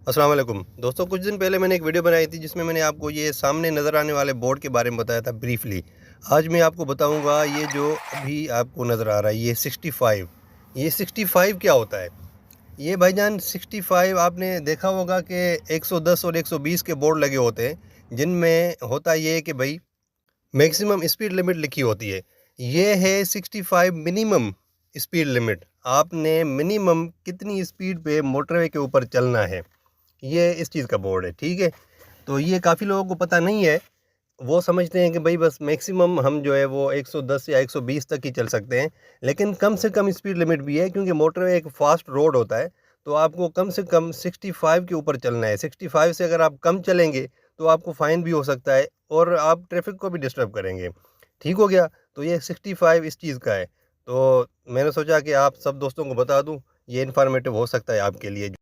अस्सलाम वालेकुम दोस्तों, कुछ दिन पहले मैंने एक वीडियो बनाई थी जिसमें मैंने आपको ये सामने नज़र आने वाले बोर्ड के बारे में बताया था ब्रीफली। आज मैं आपको बताऊंगा ये जो अभी आपको नज़र आ रहा है ये 65। ये 65 क्या होता है? ये भाईजान 65 आपने देखा होगा कि 110 और 120 के बोर्ड लगे होते हैं जिनमें होता ये कि भाई मैक्सिमम स्पीड लिमिट लिखी होती है। ये है 65 मिनिमम स्पीड लिमिट। आपने मिनिमम कितनी स्पीड पे मोटरवे के ऊपर चलना है, ये इस चीज़ का बोर्ड है। ठीक है, तो ये काफ़ी लोगों को पता नहीं है। वो समझते हैं कि भाई बस मैक्सिमम हम जो है वो 110 या 120 तक ही चल सकते हैं, लेकिन कम से कम स्पीड लिमिट भी है क्योंकि मोटरवे एक फास्ट रोड होता है। तो आपको कम से कम 65 के ऊपर चलना है। 65 से अगर आप कम चलेंगे तो आपको फ़ाइन भी हो सकता है और आप ट्रैफिक को भी डिस्टर्ब करेंगे। ठीक हो गया? तो ये 65 इस चीज़ का है। तो मैंने सोचा कि आप सब दोस्तों को बता दूं, ये इन्फॉर्मेटिव हो सकता है आपके लिए।